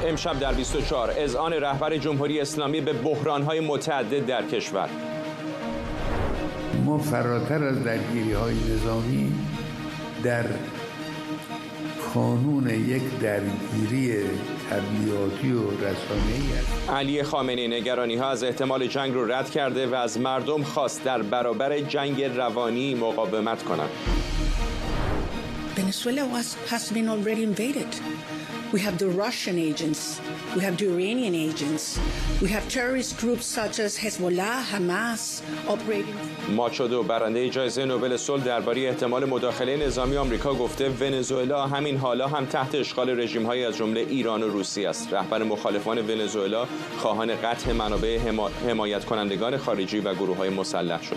امشب در 24 اذعان رهبر جمهوری اسلامی به بحران‌های متعدد در کشور. ما فراتر از درگیری‌های نظامی در کانون یک درگیری تبلیغاتی و رسانه‌ای است. علی خامنه‌ای نگرانی‌ها از احتمال جنگ رو رد کرده و از مردم خواست در برابر جنگ روانی مقاومت کنند. Venezuela has been already invaded. We have the Russian agents, we have the Iranian agents, we have terrorist groups such as Hezbollah, Hamas operating. ماچادو برنده جایزه نوبل صلح درباره احتمال مداخله نظامی آمریکا گفته ونزوئلا همین حالا هم تحت اشغال رژیم‌های از جمله ایران و روسیه است. رهبر مخالفان ونزوئلا خواهان قطع منابع حمایت کنندگان خارجی و گروه‌های مسلح شد.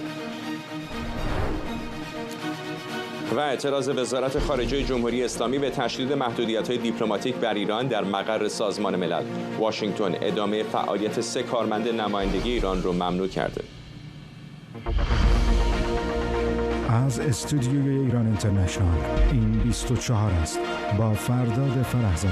و اعتراض وزارت خارجه جمهوری اسلامی به تشدید محدودیت‌های دیپلماتیک بر ایران در مقر سازمان ملل. واشنگتن ادامه فعالیت 3 کارمند نمایندگی ایران رو ممنوع کرده. از استودیوی ایران اینترنشنال این 24 است با فرداد فرحزاد.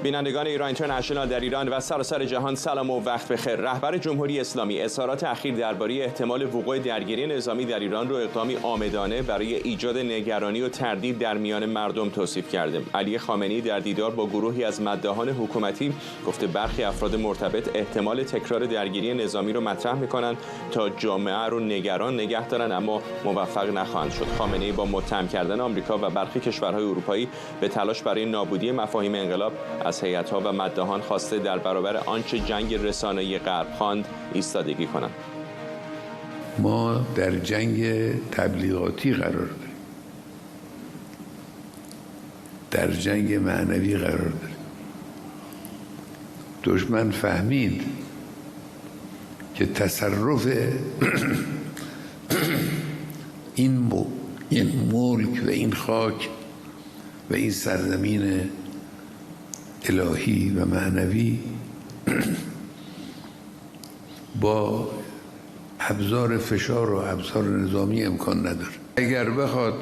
بینندگان ایران اینترنشنال در ایران و سراسر جهان سلام و وقت بخیر. رهبر جمهوری اسلامی اظهارات اخیر درباره احتمال وقوع درگیری نظامی در ایران رو اقدامی عامدانه برای ایجاد نگرانی و تردید در میان مردم توصیف کرده. علی خامنه‌ای در دیدار با گروهی از مداحان حکومتی گفته برخی افراد مرتبط احتمال تکرار درگیری نظامی رو مطرح می‌کنند تا جامعه رو نگران نگه دارن، اما موفق نخواهند شد. خامنه‌ای با متهم کردن آمریکا و برخی کشورهای اروپایی به تلاش برای نابودی مفاهیم انقلاب از هیئت‌ها و مداحان خواسته در برابر آنچه جنگ رسانه‌ای غرب خواند ایستادگی کنند. ما در جنگ تبلیغاتی قرار داریم، در جنگ معنوی قرار داریم. دشمن فهمید که تصرف این ملک و این خاک و این سرزمین الهی و معنوی با ابزار فشار و ابزار نظامی امکان نداره. اگر بخواد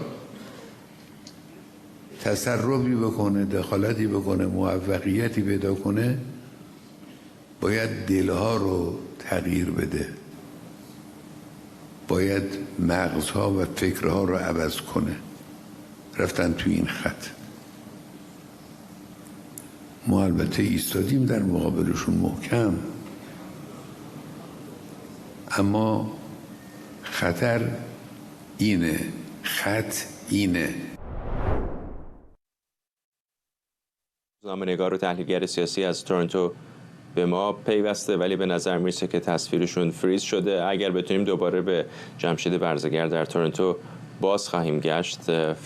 تصرفی بکنه، دخالتی بکنه، موفقیتی پیدا کنه، باید دلها رو تغییر بده، باید مغزها و فکرها رو عوض کنه. رفتن تو این خط. ما البته ایستادیم در مقابلشون محکم، اما خطر اینه، خط اینه. روزنامه‌نگار و تحلیلگر سیاسی از تورنتو به ما پیوسته، ولی به نظر میرسه که تصویرشون فریز شده. اگر بتونیم دوباره به جمشید برزگر در تورنتو باز خواهیم گشت،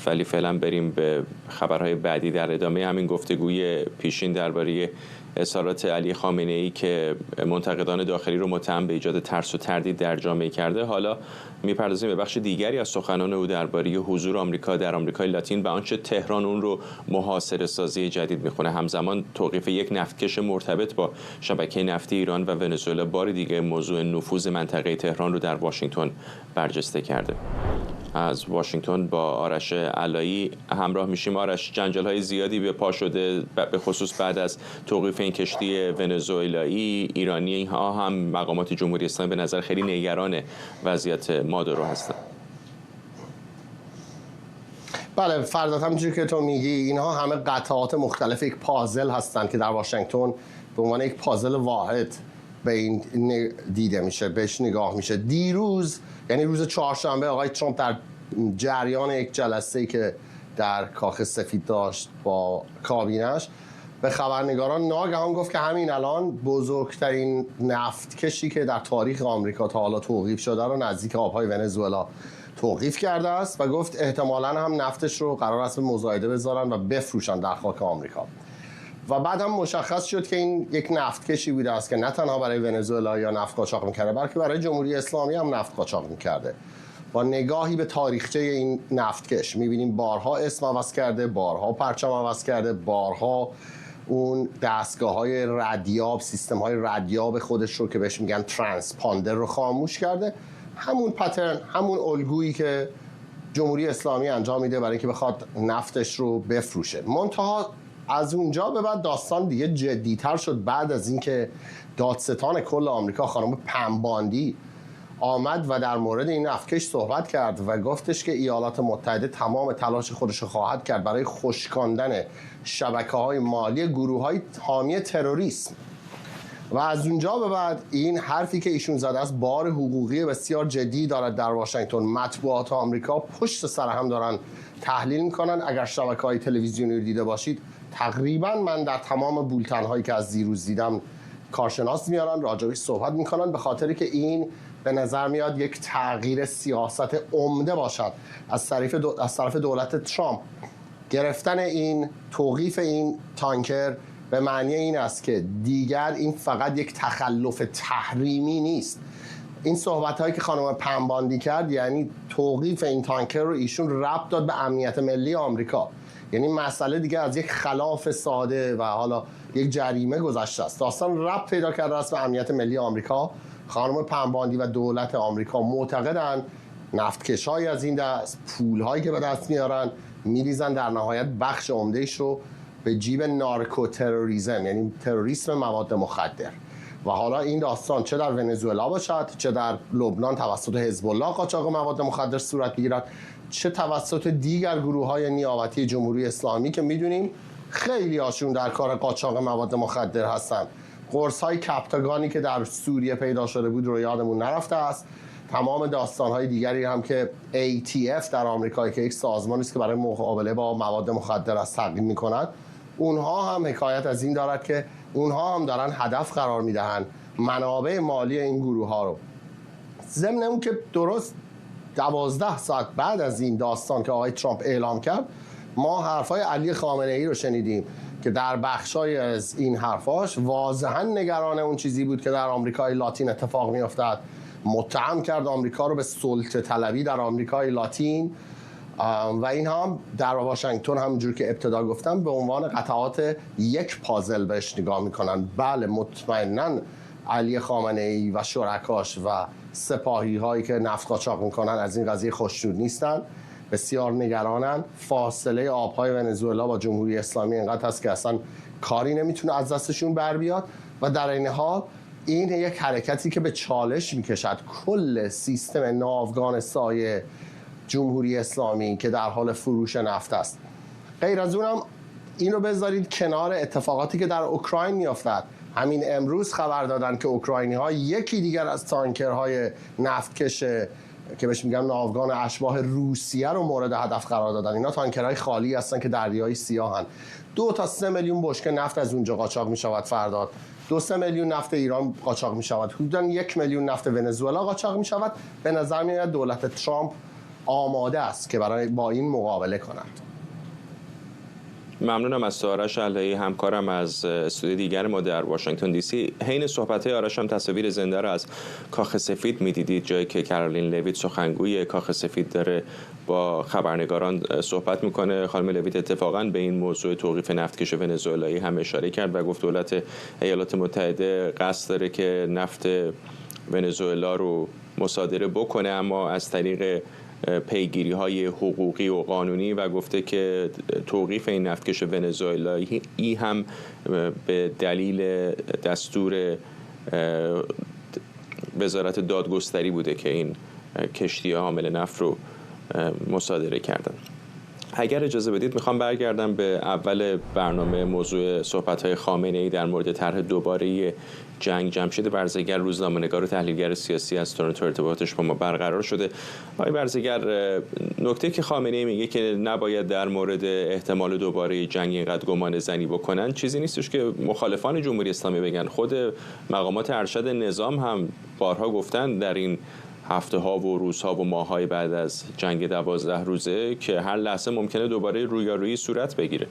ولی فعلا بریم به خبرهای بعدی در ادامه همین گفتگوی پیشین درباره اظهارات علی خامنه‌ای که منتقدان داخلی رو متهم به ایجاد ترس و تردید در جامعه کرده. حالا میپردازیم به بخش دیگری از سخنان او درباره حضور آمریکا در آمریکای لاتین و آنچه تهران اون رو محاصره‌سازی جدید میخونه. همزمان توقیف یک نفتکش مرتبط با شبکه نفتی ایران و ونزوئلا بار دیگه موضوع نفوذ منطقه تهران رو در واشنگتن برجسته کرده. از واشنگتن با آرش علایی همراه میشیم. آرش، جنجال‌های زیادی به پا شده به خصوص بعد از توقیف این کشتی ونزوئلایی. ایرانی ها هم مقامات جمهوری اسلامی به نظر خیلی نگران وضعیت مادورو هستند. بله فرداد، همونجوری که تو میگی اینها همه قطعات مختلف یک پازل هستند که در واشنگتن به عنوان یک پازل واحد به این دیده میشه، بهش نگاه میشه. دیروز یعنی روز چهارشنبه آقای ترامپ در جریان یک جلسه‌ای که در کاخ سفید داشت با کابینش به خبرنگاران ناگهان گفت که همین الان بزرگترین نفتکشی که در تاریخ آمریکا تا حالا توقیف شده رو نزدیک آبهای ونزوئلا توقیف کرده است و گفت احتمالاً هم نفتش رو قرار است به مزایده بذارن و بفروشن در خاک آمریکا. و بعد هم مشخص شد که این یک نفتکشی بوده است که نه تنها برای ونزوئلا یا نفت قاچاق می‌کرده، بلکه برای جمهوری اسلامی هم نفت قاچاق می‌کرده. با نگاهی به تاریخچه این نفتکش می‌بینیم بارها اسم عوض کرده، بارها پرچم عوض کرده، بارها اون دستگاه‌های ردیاب، سیستم‌های ردیاب خودش رو که بهش میگن ترانسپاندر رو خاموش کرده. همون پترن، همون الگویی که جمهوری اسلامی انجام میده برای اینکه بخواد نفتش رو بفروشه. منتها از اونجا به بعد داستان دیگه جدی‌تر شد. بعد از اینکه دادستان کل آمریکا خانم پم باندی آمد و در مورد این نفتکش صحبت کرد و گفتش که ایالات متحده تمام تلاش خودش رو خواهد کرد برای خشکاندن شبکه‌های مالی گروه‌های حامی تروریسم. و از اونجا به بعد این حرفی که ایشون زده است بار حقوقی بسیار جدی دارد در واشنگتن. مطبوعات آمریکا پشت سر هم دارن تحلیل میکنن. اگر شبکه‌های تلویزیونی رو دیده باشید، تقریبا من در تمام بولتن‌هایی که از دیروز دیدم کارشناس میارن راجعش صحبت میکنن، به خاطری که این به نظر میاد یک تغییر سیاست عمده باشد از طرف دولت ترامپ. گرفتن این توقیف این تانکر به معنی این است که دیگر این فقط یک تخلف تحریمی نیست. این صحبت هایی که خانم پم باندی کرد یعنی توقیف این تانکر رو ایشون ربط داد به امنیت ملی آمریکا. یعنی مسئله دیگه از یک خلاف ساده و حالا یک جریمه گذشته است. داستان ربط پیدا کرده است به امنیت ملی آمریکا. خانم پم باندی و دولت آمریکا معتقدن نفتکش‌های از این دست، پول‌هایی که به دست میارن میریزن در نهایت بخش عمده‌اش رو به جیب نارکو تروریسم، یعنی تروریسم مواد مخدر. و حالا این داستان چه در ونزوئلا باشد، چه در لبنان توسط حزب الله قاچاق مواد مخدر صورت بگیرد، چه توسط دیگر گروه‌های نیابتی جمهوری اسلامی که میدونیم خیلی هاشون در کار قاچاق مواد مخدر هستند. قرص‌های کپتاگانی که در سوریه پیدا شده بود رو یادمون نرفته است. تمام داستان‌های دیگری هم که ATF در آمریکا که یک سازمانی است که برای مقابله با مواد مخدر است تقدیم می‌کند، اونها هم حکایت از این دارد که اونها هم دارن هدف قرار میدهند منابع مالی این گروه‌ها رو. ضمن اون که درست 12 ساعت بعد از این داستان که آقای ترامپ اعلام کرد، ما حرفای علی خامنه‌ای رو شنیدیم که در بخشای از این حرفاش واضحا نگران اون چیزی بود که در آمریکای لاتین اتفاق میافتد. متهم کرد آمریکا رو به سلطه طلبی در آمریکای لاتین و این هم در واشنگتن همونجور که ابتدا گفتم به عنوان قطعات یک پازل بهش نگاه میکنن. بله مطمئناً علی خامنه‌ای و شرکاش و سپاهی هایی که نفت قاچاق میکنن از این قضیه خوشنود نیستن، بسیار نگرانن. فاصله آبهای ونزوئلا با جمهوری اسلامی اینقدر هست که اصلا کاری نمیتونه از دستشون بر بیاد و در این حال این یک حرکتی که به چالش میکشد کل سیستم ناوگان سایه جمهوری اسلامی که در حال فروش نفت است. غیر از اونم این رو بذارید کنار اتفاقاتی که در اوکراین میافتد. همین امروز خبر دادن که اوکراینی‌ها یکی دیگر از تانکرهای نفتکش که بهش میگن ناوگان اشباح روسیه رو مورد هدف قرار دادن. اینا تانکرهای خالی هستن که دریای سیاهن. 2 تا 3 میلیون بشکه نفت از اونجا قاچاق میشود فرداد. 2-3 میلیون نفت ایران قاچاق میشود. حدوداً 1 میلیون نفت ونزوئلا قاچاق میشود. به نظر میاد دولت ترامپ آماده است که برای با این مقابله کند. ممنونم از آرش علایی، همکارم از استودیو دیگر ما در واشنگتن دی سی. حین صحبت‌های آرش هم تصاویر زنده را از کاخ سفید می‌دیدید، جایی که کارولین لویت سخنگوی کاخ سفید داره با خبرنگاران صحبت میکنه. خانم لویت اتفاقاً به این موضوع توقیف نفتکش ونزوئلایی هم اشاره کرد و گفت دولت ایالات متحده قصد داره که نفت ونزوئلا رو مصادره بکنه، اما از طریق پیگیری‌های حقوقی و قانونی، و گفته که توقیف این نفتکش ونزوئلایی هم به دلیل دستور وزارت دادگستری بوده که این کشتی حامل نفت رو مصادره کردن. اگر اجازه بدید میخوام برگردم به اول برنامه، موضوع صحبت‌های خامنه‌ای در مورد طرح دوباره جنگ. جمشید برزگر، روزنامه‌نگار و تحلیلگر سیاسی از تورنتو، ارتباطش با ما برقرار شده. آقای برزگر، نکته که خامنه‌ای میگه که نباید در مورد احتمال دوباره جنگ اینقدر گمان زنی بکنن، چیزی نیستش که مخالفان جمهوری اسلامی بگن. خود مقامات ارشد نظام هم بارها گفتن در این هفته‌ها و روزها و ماه‌های بعد از جنگ 12 روزه که هر لحظه ممکنه دوباره رویارویی صورت بگیره.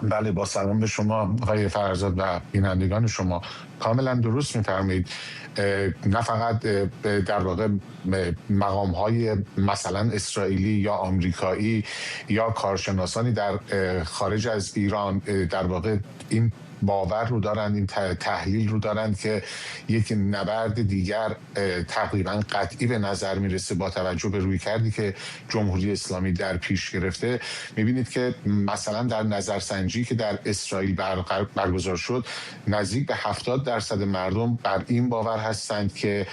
بله، با سلام به شما آقای فرزاد و بینندگان شما. کاملا درست می‌فرمایید. نه فقط در واقع مقام‌های مثلا اسرائیلی یا آمریکایی یا کارشناسانی در خارج از ایران در واقع این باور رو دارند، این تحلیل رو دارند که یک نبرد دیگر تقریبا قطعی به نظر میرسه با توجه به رویکردی که جمهوری اسلامی در پیش گرفته. میبینید که مثلا در نظرسنجی که در اسرائیل برگزار شد نزدیک به 70% مردم بر این باور هستند که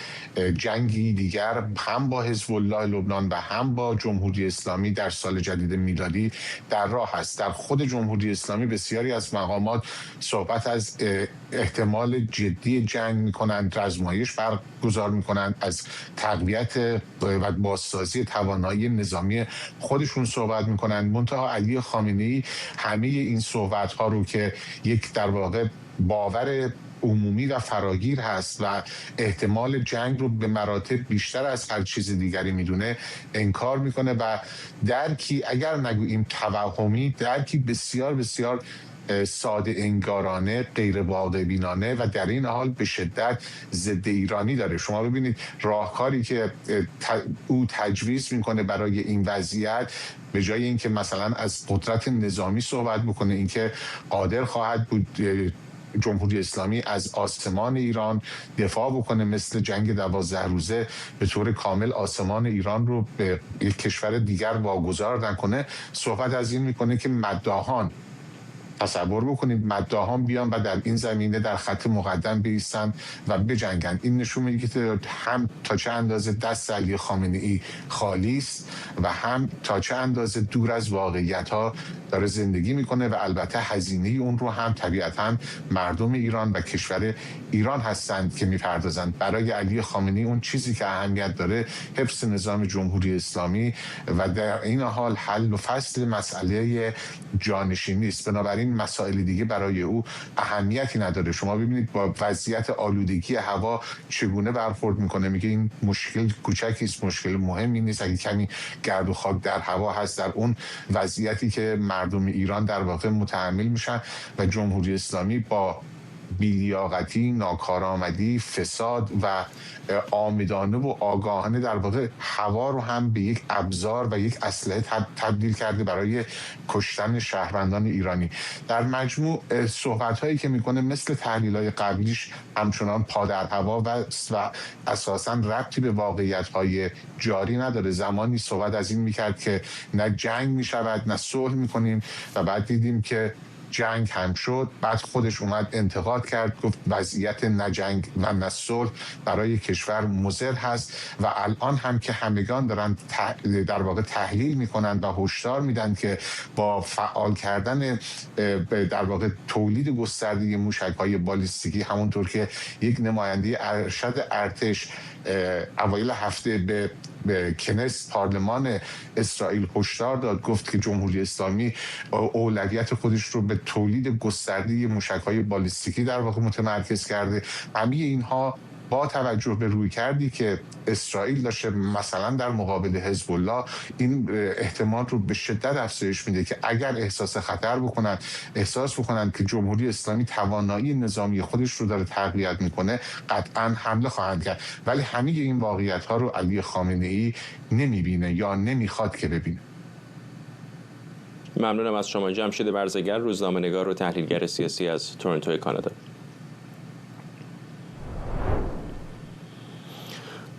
جنگی دیگر هم با حزب الله لبنان و هم با جمهوری اسلامی در سال جدید میلادی در راه است. در خود جمهوری اسلامی بسیاری از مقامات صحبت از احتمال جدی جنگ میکنند، رزمایش برگزار میکنند، از تقویت و بازسازی توانایی نظامی خودشون صحبت میکنند. منتها علی خامنه‌ای همه این صحبت ها رو که یک در واقع باور عمومی و فراگیر هست و احتمال جنگ رو به مراتب بیشتر از هر چیز دیگری میدونه انکار میکنه و درکی اگر نگوییم توهمی، درکی بسیار بسیار ساده انگارانه، غیر واقع بینانه و در این حال به شدت ضد ایرانی داره. شما ببینید راهکاری که او تجویز میکنه برای این وضعیت، به جای اینکه مثلا از قدرت نظامی صحبت بکنه، اینکه قادر خواهد بود جمهوری اسلامی از آسمان ایران دفاع بکنه، مثل جنگ 12 روزه به طور کامل آسمان ایران رو به یک کشور دیگر واگذار نکنه، صحبت از این میکنه که مداحان، تصور بکنید مداحان بیان و در این زمینه در خط مقدم بایستن و بجنگن. این نشون میده که هم تا چه اندازه دست علی خامنه‌ای خالی است و هم تا چه اندازه دور از واقعیت ها داره زندگی میکنه و البته هزینه اون رو هم طبیعتا مردم ایران و کشور ایران هستند که میپردازند. برای علی خامنه‌ای اون چیزی که اهمیت داره حفظ نظام جمهوری اسلامی و در این حال حل و فصل مسئله جانشینی است. بنابراین مسائل دیگه برای او اهمیتی نداره. شما ببینید با وضعیت آلودگی هوا چگونه برخورد میکنه، میگه این مشکل کوچکی است، مشکل مهمی نیست، اگه کمی گرد و خاک در هوا هست در اون وضعیتی که مردم ایران در واقع متحمل میشن و جمهوری اسلامی با بی‌لیاقتی، ناکارآمدی، فساد و عامدانه و آگاهانه در واقع هوا رو هم به یک ابزار و یک اسلحه تبدیل کرده برای کشتن شهروندان ایرانی. در مجموع صحبت‌هایی که میکنه مثل تحلیل‌های قبلیش همچنان پا در هوا و اساساً ربطی به واقعیت‌های جاری نداره. زمانی صحبت از این میکرد که نه جنگ میشود نه صلح میکنیم و بعد دیدیم که جنگ هم شد، بعد خودش اومد انتقاد کرد، گفت وضعیت نه جنگ و نه صلح برای کشور مضر هست و الان هم که همگان دارن در واقع تحلیل میکنند و هشدار میدن که با فعال کردن در واقع تولید گسترده موشک‌های بالیستیکی، همونطور که یک نماینده ارشد ارتش اوایل هفته به کنس پارلمان اسرائیل هشدار داد، گفت که جمهوری اسلامی اولویت خودش رو به تولید گسترده موشک‌های بالیستیکی در واقع متمرکز کرده. همه اینها با توجه به رویکردی که اسرائیل داشته مثلا در مقابل حزب الله، این احتمال رو به شدت افزایش میده که اگر احساس خطر بکنن، احساس بکنن که جمهوری اسلامی توانایی نظامی خودش رو داره تقویت میکنه، قطعا حمله خواهند کرد. ولی همه این واقعیت ها رو علی خامنه‌ای نمیبینه یا نمیخواد که ببینه. ممنونم از شما جمشید برزگر، روزنامه‌نگار و تحلیلگر سیاسی از تورنتو کانادا.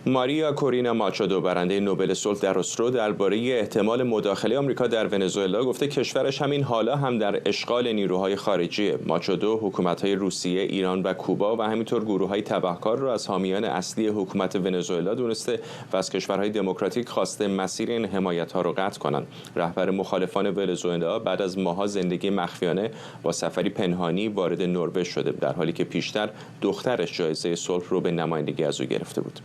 ماریا کورینا ماچادو، برنده نوبل صلح در اسلو، درباره احتمال مداخله آمریکا در ونزوئلا گفته کشورش همین حالا هم در اشغال نیروهای خارجی. ماچادو حکومت‌های روسیه، ایران و کوبا و همینطور گروه‌های تبهکار را از حامیان اصلی حکومت ونزوئلا دونسته و از کشورهای دموکراتیک خواسته مسیر این حمایت‌ها را قطع کنند. رهبر مخالفان ونزوئلا بعد از ماه‌ها زندگی مخفیانه با سفری پنهانی وارد نروژ شده، در حالی که پیشتر دخترش جایزه صلح رو به نمایندگی از او گرفته بود.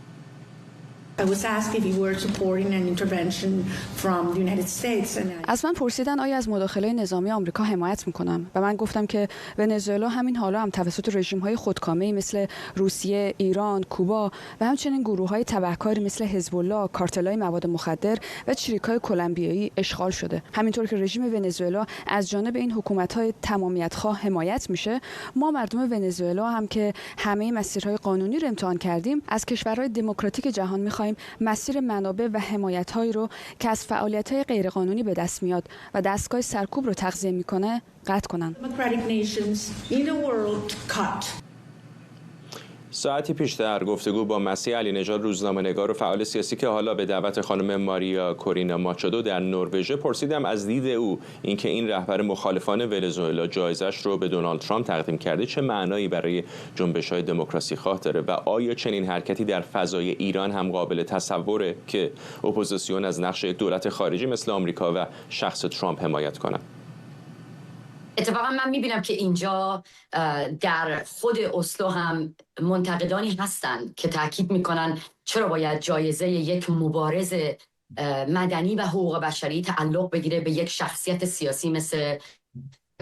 از من پرسیدن آیا از مداخله نظامی آمریکا حمایت میکنم و من گفتم که ونزوئلا همین حالا هم توسط رژیم‌های خودکامه‌ای مثل روسیه، ایران، کوبا و همچنین گروه‌های تبهکاری مثل حزب الله، کارتل‌های مواد مخدر و چریک‌های کلمبیایی اشغال شده. همینطور که رژیم ونزوئلا از جانب این حکومت‌های تمامیت‌خواه حمایت میشه، ما مردم ونزوئلا هم که همه مسیرهای قانونی رو امتحان کردیم، از کشورهای دموکراتیک جهان می‌خوایم مسیر منابع و حمایت‌هایی رو که از فعالیت‌های غیرقانونی به دست میاد و دستگاه سرکوب رو تغذیه میکنه قطع کنن. ساعتی پیشتر گفتگو با مسیح علی نژاد، روزنامه‌نگار و فعال سیاسی که حالا به دعوت خانم ماریا کورینا ماچادو در نروژ، پرسیدم از دید او اینکه این رهبر مخالفان ونزوئلا جایزش رو به دونالد ترامپ تقدیم کرده چه معنایی برای جنبش‌های دموکراسی خواه داره و آیا چنین حرکتی در فضای ایران هم قابل تصوره که اپوزیسیون از نقش یک دولت خارجی مثل آمریکا و شخص ترامپ حمایت کنه؟ اتفاقا من میبینم که اینجا در خود اسلو هم منتقدانی هستند که تاکید میکنن چرا باید جایزه یک مبارز مدنی و حقوق بشری تعلق بگیره به یک شخصیت سیاسی مثل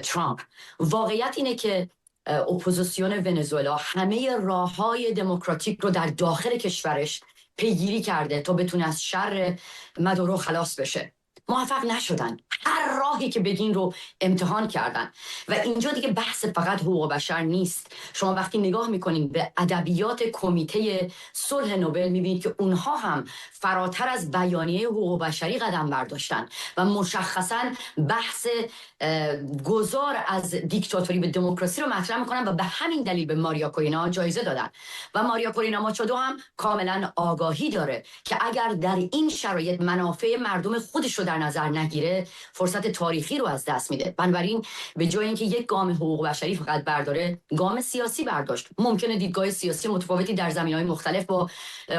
ترامپ. واقعیت اینه که اپوزیسیون ونزوئلا همه راههای دموکراتیک رو در داخل کشورش پیگیری کرده تا بتونه از شر مادورو خلاص بشه. موفق نشدن. هر راهی که بگین رو امتحان کردن و اینجا دیگه بحث فقط حقوق بشر نیست. شما وقتی نگاه میکنین به ادبیات کمیته صلح نوبل میبینید که اونها هم فراتر از بیانیه حقوق بشری قدم برداشتن و مشخصا بحث گذار از دیکتاتوری به دموکراسی رو مطرح میکنن و به همین دلیل به ماریا کورینا جایزه دادن و ماریا کورینا ماچادو هم کاملا آگاهی داره که اگر در این شرایط منافع مردم خودش رو در نظر نگیره فرصت تاریخی رو از دست میده. بنابراین به جای اینکه یک گام حقوق بشری فقط برداره، گام سیاسی برداشت. ممکنه دیدگاه سیاسی متفاوتی در زمینه‌های مختلف با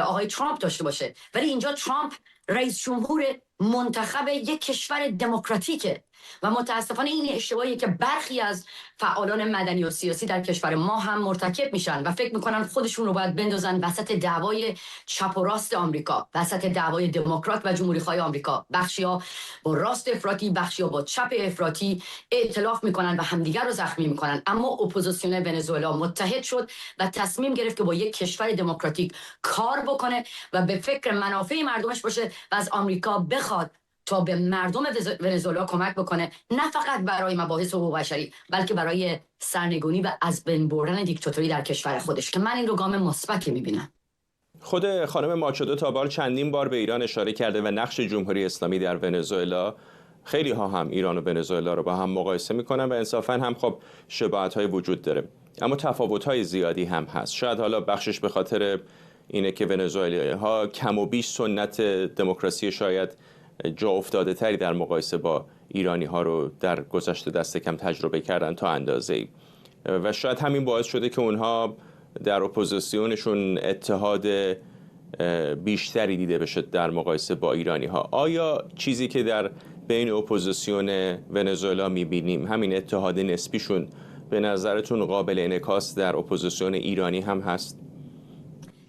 آقای ترامپ داشته باشه، ولی اینجا ترامپ رئیس جمهور منتخب یک کشور دموکراتیکه و متاسفانه این اشتباهی که برخی از فعالان مدنی و سیاسی در کشور ما هم مرتکب میشن و فکر میکنن خودشون رو باید بندازن وسط دعوای چپ و راست آمریکا، وسط دعوای دموکرات و جمهوری‌خواه آمریکا. بخشی‌ها با راست افراطی، بخشی‌ها با چپ افراطی ائتلاف میکنن و همدیگر رو زخمی میکنن. اما اپوزیسیون ونزوئلا متحد شد و تصمیم گرفت که با یک کشور دموکراتیک کار بکنه و به فکر منافع مردمش باشه و از آمریکا بخواد تا به مردم ونزوئلا کمک بکنه، نه فقط برای مباحث حقوق بشری بلکه برای سرنگونی و از بین بردن دیکتاتوری در کشور خودش، که من این رو گام مثبتی میبینم. خود خانم ماچادو تا بار چندین بار به ایران اشاره کرده و نقش جمهوری اسلامی در ونزوئلا، خیلی ها هم ایران و ونزوئلا رو با هم مقایسه میکنن و انصافا هم خب شباهت‌های وجود داره، اما تفاوت‌های زیادی هم هست. شاید حالا بخشش به خاطر اینه که ونزوئلاها کم و بیش سنت دموکراسی شاید جا افتاده تری در مقایسه با ایرانی ها رو در گذشته دست کم تجربه کردن تا اندازه‌ای و شاید همین باعث شده که اونها در اپوزیسیونشون اتحاد بیشتری دیده بشه در مقایسه با ایرانی ها. آیا چیزی که در بین اپوزیسیون ونزوئلا میبینیم، همین اتحاد نسبیشون، به نظرتون قابل انعکاس در اپوزیسیون ایرانی هم هست؟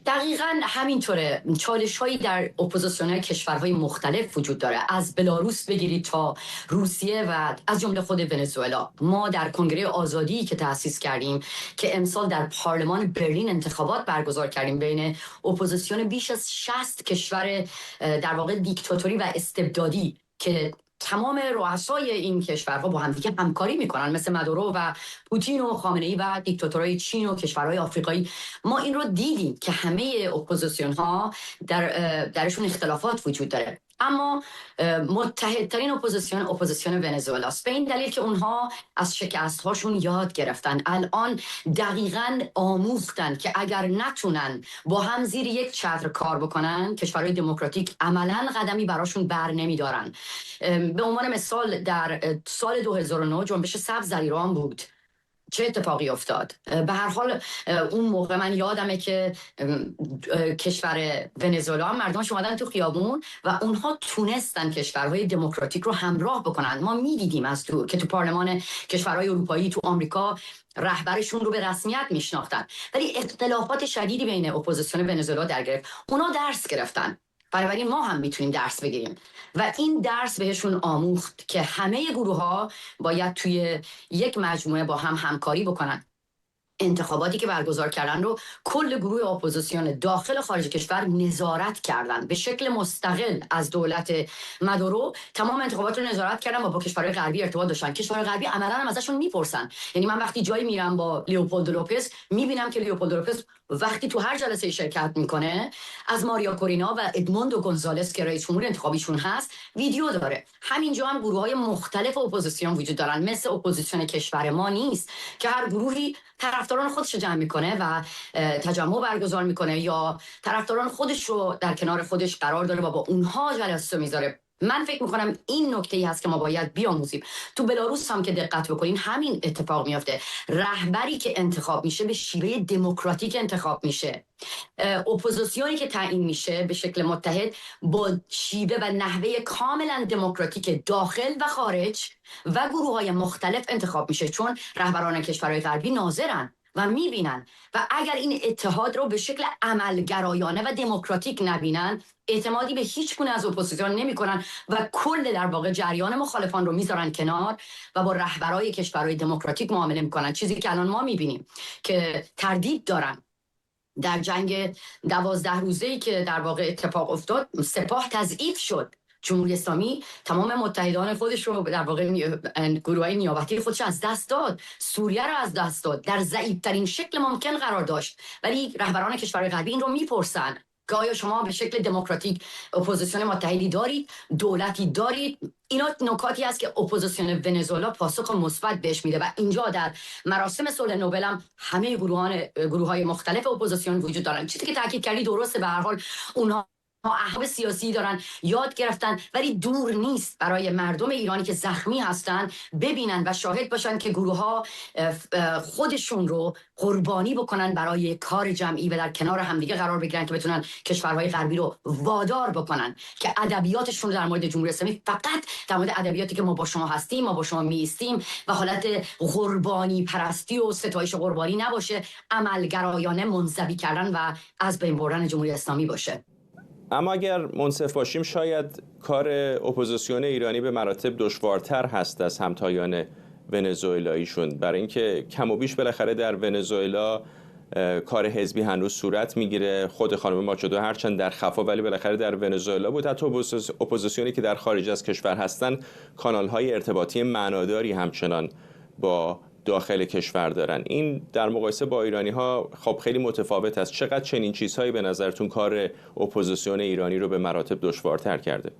دقیقاً همینطوره. چالش‌هایی در اپوزیسیون‌های کشورهای مختلف وجود داره، از بلاروس بگیرید تا روسیه و از جمله خود ونزوئلا. ما در کنگره آزادی که تأسیس کردیم که امسال در پارلمان برلین انتخابات برگزار کردیم بین اپوزیسیون بیش از 60 کشور در واقع دیکتاتوری و استبدادی که تمام رؤسای این کشورها با همدیگه همکاری میکنن، مثل مادورو و پوتین و خامنه‌ای و دیکتاتورهای چین و کشورهای آفریقایی. ما این رو دیدیم که همه اپوزیسیون ها درشون اختلافات وجود داره، اما متحدترین اپوزیسیون ونزوئلا است، به این دلیل که اونها از شکست هاشون یاد گرفتن. الان دقیقاً آموختن که اگر نتونن با هم زیر یک چتر کار بکنن، کشورهای دموکراتیک عملاً قدمی براشون بر نمیدارن. به عنوان مثال در سال 2009 جنبش سبز در ایران بود چه اتفاقی افتاد؟ به هر حال اون موقع من یادمه که کشور ونزوئلا مردمش اومدن تو خیابون و اونها تونستن کشورهای دموکراتیک رو همراه بکنن. ما میدیدیم از تو که تو پارلمان کشورهای اروپایی، تو آمریکا رهبرشون رو به رسمیت میشناختن، ولی اختلافات شدیدی بین اپوزیسیون ونزوئلا در گرفت. اونا درس گرفتن، بنابراین ما هم میتونیم درس بگیریم و این درس بهشون آموخت که همه گروه ها باید توی یک مجموعه با هم همکاری بکنن. انتخاباتی که برگزار کردن رو کل گروه اپوزیسیون داخل خارج کشور نظارت کردن به شکل مستقل از دولت مادورو. تمام انتخابات رو نظارت کردن و با کشورهای غربی ارتباط داشتن. کشورهای غربی عملاً هم ازشون میپرسن. یعنی من وقتی جایی میرم با لیوپولدو لوپز میبینم که لیوپولدو لوپز وقتی تو هر جلسه شرکت میکنه از ماریا کورینا و ادموندو گونزالس که رئیس جمهور انتخابیشون هست ویدیو داره. همینجا هم گروه‌های مختلف اپوزیسیون وجود دارن، مثل اپوزیسیون کشور ما نیست که هر گروهی طرفداران خودش رو جمع میکنه و تجمع برگزار میکنه یا طرفداران خودش رو در کنار خودش قرار داره و با اونها جلسه میذاره. من فکر میکنم این نکته‌ای هست که ما باید بیاموزیم. تو بلاروس هم که دقت بکنین همین اتفاق میفته. رهبری که انتخاب میشه به شیوه دموکراتیک انتخاب میشه. اپوزیسیونی که تعیین میشه به شکل متحد با شیوه و نحوه کاملا دموکراتیک داخل و خارج و گروه‌های مختلف انتخاب میشه، چون رهبران کشورهای غربی ناظرن و میبینن و اگر این اتحاد رو به شکل عملگرایانه و دموکراتیک نبینن اعتمادی به هیچ گونه از اپوزیسیون نمیکنن و کل در واقع جریان مخالفان رو میذارن کنار و با رهبرای کشورهای دموکراتیک معامله میکنن. چیزی که الان ما میبینیم که تردید دارن. در جنگ 12 روزه‌ای که در واقع اتفاق افتاد سپاه تضعیف شد. جمهوری اسلامی تمام متحدان خودش رو در واقع گروه‌های نیابتی خودش از دست داد، سوریه رو از دست داد، در ضعیف‌ترین شکل ممکن قرار داشت. ولی رهبران کشورهای غربی این رو میپرسن که آیا شما به شکل دموکراتیک اپوزیسیون متحدی دارید، دولتی دارید؟ اینا نکاتی است که اپوزیسیون ونزوئلا پاسخ مثبت بهش میده و اینجا در مراسم صلح نوبل هم همه گروه‌های مختلف اپوزیسیون وجود دارن. چیزی که تاکید کردی درسته، به هر حال اونها احزاب سیاسی دارن، یاد گرفتن، ولی دور نیست برای مردم ایرانی که زخمی هستن ببینن و شاهد باشن که گروه‌ها خودشون رو قربانی بکنن برای کار جمعی و در کنار همدیگه قرار بگیرن که بتونن کشورهای غربی رو وادار بکنن که ادبیاتشون در مورد جمهوری اسلامی فقط در مورد ادبیاتی که ما با شما هستیم، ما با شما می‌ایستیم و حالت قربانی پرستی و ستایش قربانی نباشه، عملگرایانه منزوی کردن و از بین بردن جمهوری اسلامی باشه. اما اگر منصف باشیم شاید کار اپوزیسیون ایرانی به مراتب دشوارتر هست از همتایان ونزوئلاییشون، برای اینکه کم و بیش بالاخره در ونزوئلا کار حزبی هنوز صورت میگیره. خود خانم ماچادو هرچند در خفا ولی بالاخره در ونزوئلا بود. حتی اپوزیسیونی که در خارج از کشور هستن کانال‌های ارتباطی معناداری همچنان با داخل کشور دارن. این در مقایسه با ایرانی‌ها خب خیلی متفاوت است. چقدر چنین چیزهایی به نظرتون کار اپوزیسیون ایرانی رو به مراتب دشوارتر کرده؟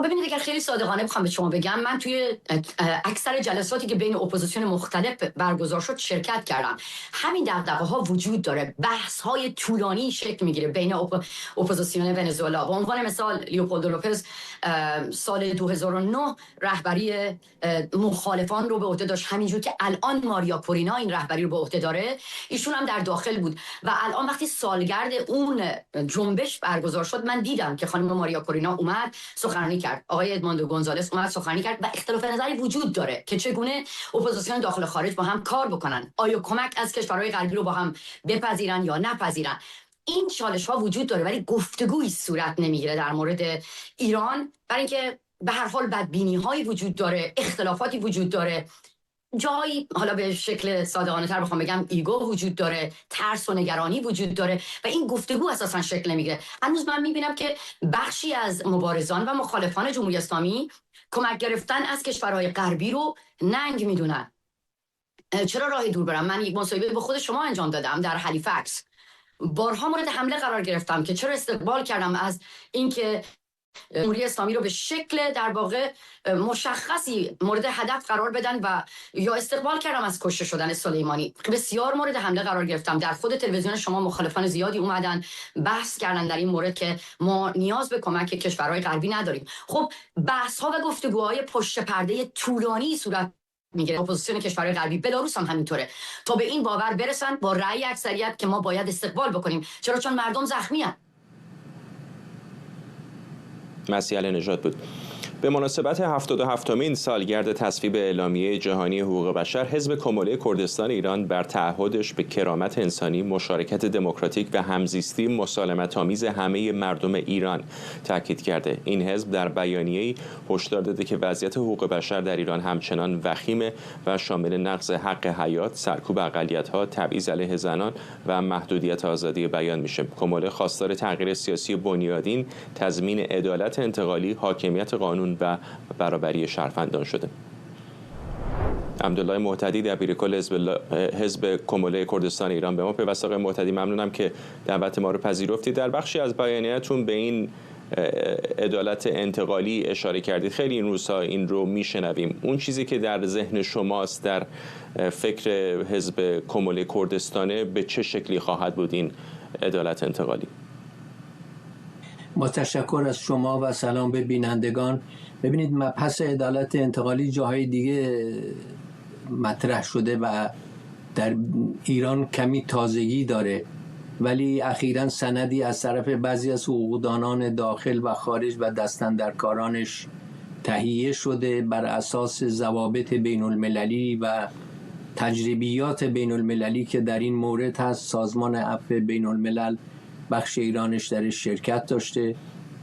ببینید اگر خیلی صادقانه بخوام به شما بگم، من توی اکثر جلساتی که بین اپوزیسیون مختلف برگزار شد شرکت کردم. همین دغدغه‌ها وجود داره، بحث‌های طولانی شکل میگیره بین اپوزیسیون ونزوئلا. به عنوان مثال لیوپولدو لوپز سال 2009 رهبری مخالفان رو به عهده داشت، همینجور که الان ماریا کورینا این رهبری رو به عهده داره. ایشون هم در داخل بود و الان وقتی سالگرد اون جنبش برگزار شد من دیدم که خانم ماریا کورینا اومد سخنرانی کرد، آقای ادموندو گونزالس اومد سخنرانی کرد و اختلاف نظری وجود داره که چگونه اپوزیسیون داخل خارج با هم کار بکنن، آیا کمک از کشورهای غربی رو با هم بپذیرن یا نپذیرن. این چالش ها وجود داره ولی گفتگویی صورت نمیگیره در مورد ایران، برای اینکه به هر حال بدبینی هایی وجود داره، اختلافاتی وجود داره، جایی حالا به شکل صادقانه تر بخوام بگم ایگو وجود داره، ترس و نگرانی وجود داره و این گفتگو اساسا شکل نمیگیره. هنوز من میبینم که بخشی از مبارزان و مخالفان جمهوری اسلامی کمک گرفتن از کشورهای غربی رو ننگ میدونن. چرا راه دور برم؟ من یک مصاحبه به خود شما انجام دادم در هالیفکس، بارها مورد حمله قرار گرفتم که چرا استقبال کردم از اینکه جمهوری اسلامی رو به شکل در واقع مشخصی مورد هدف قرار بدن و یا استقبال کردم از کشته شدن سلیمانی. بسیار مورد حمله قرار گرفتم. در خود تلویزیون شما مخالفان زیادی اومدن بحث کردن در این مورد که ما نیاز به کمک کشورهای غربی نداریم. خب بحث ها و گفتگوهای پشت پرده طولانی صورت میگیره. اپوزیسیون کشورهای غربی، بلاروس هم همینطوره، تا به این باور برسن با رأی اکثریت که ما باید استقبال بکنیم. چرا؟ چون مردم زخمی هستند. مسیح علینژاد بود. به مناسبت 77مین سالگرد تصویب اعلامیه جهانی حقوق بشر، حزب کموله کردستان ایران بر تعهدش به کرامت انسانی، مشارکت دموکراتیک و همزیستی مسالمت‌آمیز همه مردم ایران تاکید کرده. این حزب در بیانیه‌ای هشدار داده که وضعیت حقوق بشر در ایران همچنان وخیمه و شامل نقض حق حیات، سرکوب اقلیت‌ها، تبعیض علیه زنان و محدودیت آزادی بیان میشه. کموله خواستار تغییر سیاسی بنیادین، تضمین عدالت انتقالی، حاکمیت قانون و برابری شهروندان شده. عبدالله محتدی دبیرکل حزب کموله کردستان ایران به ما پیوست. آقای محتدی، ممنونم که دعوت ما رو پذیرفتید. در بخشی از بیانیه‌تون به این عدالت انتقالی اشاره کردید. خیلی این روزها این رو میشنویم. اون چیزی که در ذهن شماست در فکر حزب کموله کردستانه به چه شکلی خواهد بود این عدالت انتقالی؟ با تشکر از شما و سلام به بینندگان. ببینید، مبحث عدالت انتقالی جاهای دیگه مطرح شده و در ایران کمی تازگی داره، ولی اخیراً سندی از طرف بعضی از حقوقدانان داخل و خارج و دستاندرکارانش تهیه شده بر اساس ضوابط بین المللی و تجربیات بین المللی که در این مورد هست. سازمان عفو بین الملل بخش ایرانش در شرکت داشته.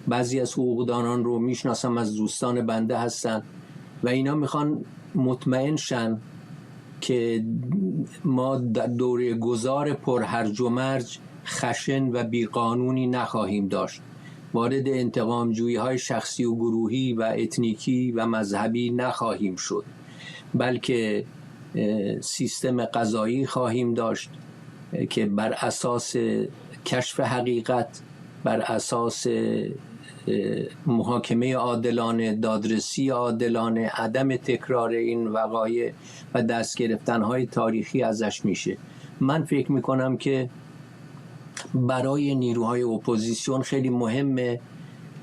بعضی از حقوقدانان رو میشناسم، از دوستان بنده هستن و اینا میخوان مطمئن شن که ما در دوره گذار پر هرج و مرج، خشن و بیقانونی نخواهیم داشت. وارد انتقام جویی های شخصی و گروهی و اتنیکی و مذهبی نخواهیم شد، بلکه سیستم قضایی خواهیم داشت که بر اساس کشف حقیقت، بر اساس محاکمه عادلانه، دادرسی عادلانه، عدم تکرار این وقایع و دست گرفتن‌های تاریخی ازش میشه. من فکر میکنم که برای نیروهای اپوزیسیون خیلی مهمه،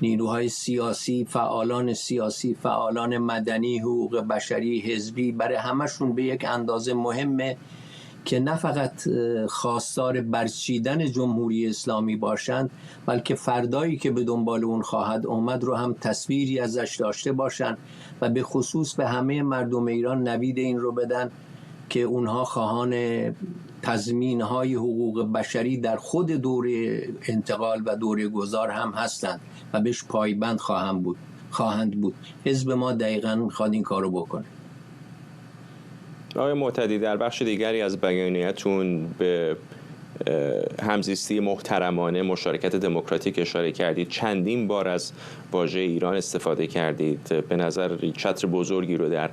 نیروهای سیاسی، فعالان مدنی، حقوق بشری، حزبی، برای همشون به یک اندازه مهمه که نه فقط خواستار برچیدن جمهوری اسلامی باشند، بلکه فردایی که به دنبال اون خواهد اومد رو هم تصویری ازش داشته باشند و به خصوص به همه مردم ایران نوید این رو بدن که اونها خواهان تضمین‌های حقوق بشری در خود دوره انتقال و دوره گذار هم هستند و بهش پایبند خواهند بود. حزب ما دقیقاً می‌خواد این کارو بکنه. آقای معتدی، در بخش دیگری از بیانیه‌تون به همزیستی محترمانه، مشارکت دموکراتیک اشاره کردید. چندین بار از واژه ایران استفاده کردید. به نظر چتر بزرگی رو در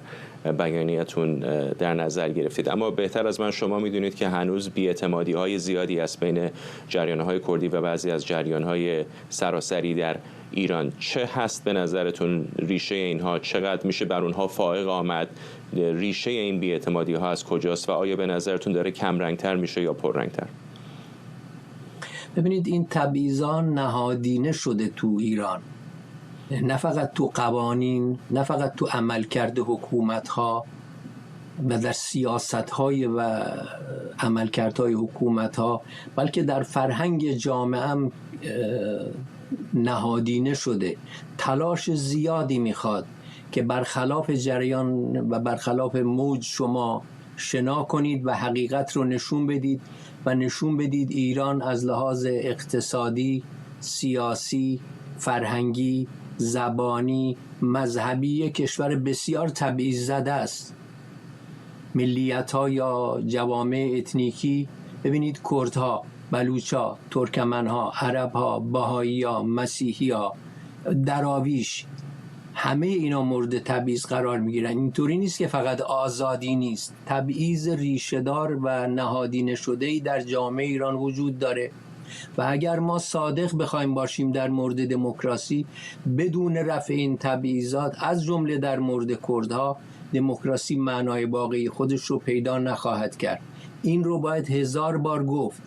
بیانیه‌تون در نظر گرفتید. اما بهتر از من شما میدونید که هنوز بی‌اعتمادی‌های زیادی است بین جریان‌های کردی و بعضی از جریان‌های سراسری در ایران. چه هست به نظرتون ریشه اینها؟ چقدر میشه بر اونها فائق آمد؟ ریشه این بی‌اعتمادی‌ها از کجاست و آیا به نظرتون داره کم رنگتر میشه یا پررنگتر؟ ببینید، این تبعیضان نهادینه شده تو ایران، نه فقط تو قوانین، نه فقط تو عملکرد حکومت‌ها و در سیاست‌های و عملکردهای حکومت‌ها، بلکه در فرهنگ جامعه هم نهادینه شده. تلاش زیادی میخواد که برخلاف جریان و برخلاف موج شما شنا کنید و حقیقت رو نشون بدید و نشون بدید ایران از لحاظ اقتصادی، سیاسی، فرهنگی، زبانی، مذهبی کشور بسیار تبعیض زده است. ملیت‌ها یا جوامع اتنیکی، ببینید کردها، بلوچ‌ها، ترکمن‌ها، عرب‌ها، بهائی‌ها، مسیحی‌ها، دراویش، همه اینا مورد تبعیض قرار میگیرن. اینطوری نیست که فقط آزادی نیست، تبعیض ریشه‌دار و نهادینه شده‌ای در جامعه ایران وجود داره و اگر ما صادق بخوایم باشیم در مورد دموکراسی، بدون رفع این تبعیضات از جمله در مورد کردها، دموکراسی معنای واقعی خودش رو پیدا نخواهد کرد. این رو باید 1000 بار گفت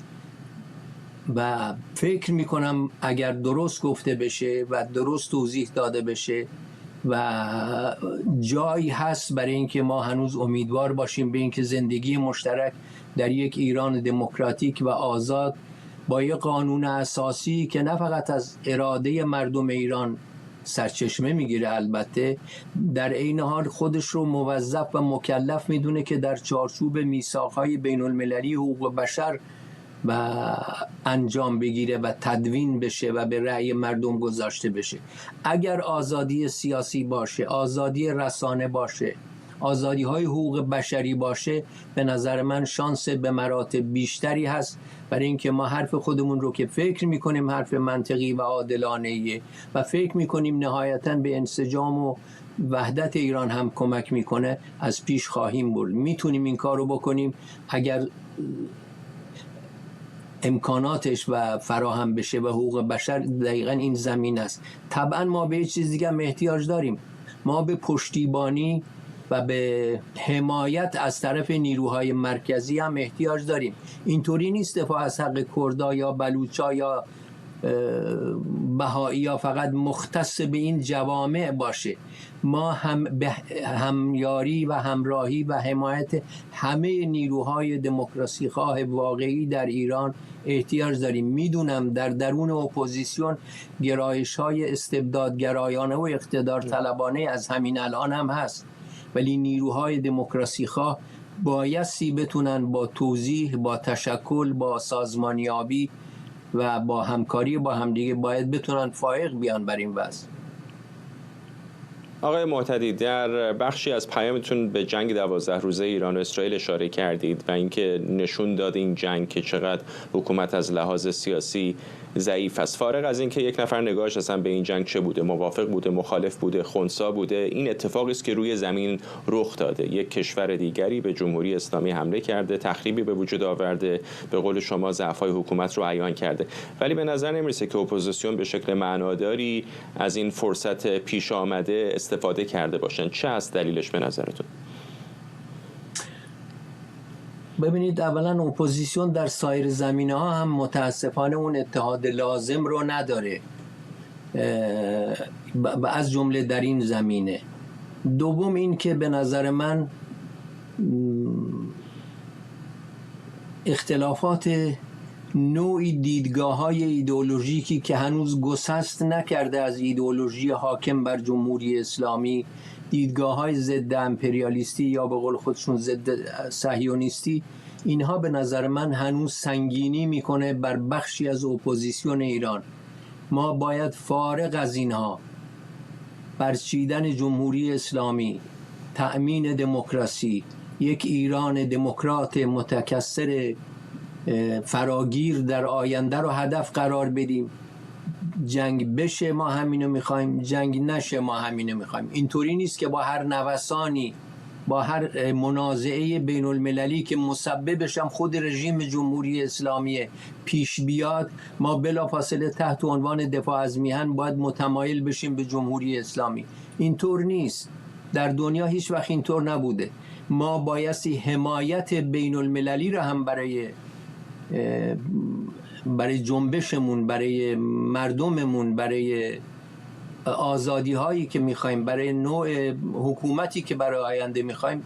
و فکر میکنم اگر درست گفته بشه و درست توضیح داده بشه، و جایی هست برای اینکه ما هنوز امیدوار باشیم به اینکه زندگی مشترک در یک ایران دموکراتیک و آزاد با یک قانون اساسی که نه فقط از اراده مردم ایران سرچشمه میگیره، البته در عین حال خودش رو موظف و مکلف میدونه که در چارچوب میثاق‌های بین المللی حقوق بشر و انجام بگیره و تدوین بشه و به رأی مردم گذاشته بشه. اگر آزادی سیاسی باشه، آزادی رسانه باشه، آزادی‌های حقوق بشری باشه، به نظر من شانس به مراتب بیشتری هست برای اینکه ما حرف خودمون رو که فکر میکنیم حرف منطقی و عادلانه‌ایه و فکر میکنیم نهایتاً به انسجام و وحدت ایران هم کمک میکنه، از پیش خواهیم برد. میتونیم این کار رو بکنیم اگر امکاناتش و فراهم بشه و حقوق بشر دقیقاً این زمین است. طبعاً ما به چیز دیگه هم احتیاج داریم. ما به پشتیبانی و به حمایت از طرف نیروهای مرکزی هم احتیاج داریم. اینطوری نیست دفاع از حق کردها یا بلوچا یا بهایی یا فقط مختص به این جوامع باشه. ما هم به همیاری و همراهی و حمایت همه نیروهای دموکراسی خواه واقعی در ایران احتیاج داریم. میدونم در درون اپوزیسیون گرایش‌های استبدادگرایانه و اقتدار طلبانه از همین الان هم هست، ولی نیروهای دموکراسی خواه بایستی بتونن با توضیح، با تشکل، با سازمانیابی و با همکاری با همدیگه باید بتونن فائق بیان بر این وضع. آقای معتدی، در بخشی از پیامتون به جنگ 12 روزه ایران و اسرائیل اشاره کردید و اینکه نشون داد این جنگ که چقدر حکومت از لحاظ سیاسی ضعیف است. فارغ از اینکه یک نفر نگاهش اصلا به این جنگ چه بوده، موافق بوده، مخالف بوده، خنثی بوده، این اتفاقی است که روی زمین رخ داده. یک کشور دیگری به جمهوری اسلامی حمله کرده، تخریبی به وجود آورده، به قول شما ضعف‌های حکومت رو عیان کرده. ولی به نظر نمیرسه که اپوزیسیون به شکل معناداری از این فرصت پیش آمده استفاده کرده باشن. چه است دلیلش به نظرتون؟ ببینید، اولا اپوزیسیون در سایر زمینه‌ها هم متاسفانه اون اتحاد لازم رو نداره و از جمله در این زمینه. دوم این که به نظر من اختلافات نوعی دیدگاه‌های ایدئولوژیکی که هنوز گسست نکرده از ایدئولوژی حاکم بر جمهوری اسلامی، دیدگاه‌های ضد امپریالیستی یا به قول خودشون ضد صهیونیستی، اینها به نظر من هنوز سنگینی میکنه بر بخشی از اپوزیسیون ایران. ما باید فارغ از اینها، برچیدن جمهوری اسلامی، تأمین دموکراسی، یک ایران دموکرات متکثر فراگیر در آینده رو هدف قرار بدیم. جنگ بشه ما همینو میخوایم، جنگ نشه ما همینو میخوایم. اینطوری نیست که با هر نوسانی، با هر منازعه بین المللی که مسببش هم خود رژیم جمهوری اسلامی پیش بیاد، ما بلافاصله تحت عنوان دفاع از میهن باید متمایل بشیم به جمهوری اسلامی. اینطور نیست. در دنیا هیچ وقت اینطور نبوده. ما بایستی حمایت بین المللی را هم برای جنبشمون، برای مردممون، برای آزادی هایی که میخوایم، برای نوع حکومتی که برای آینده میخوایم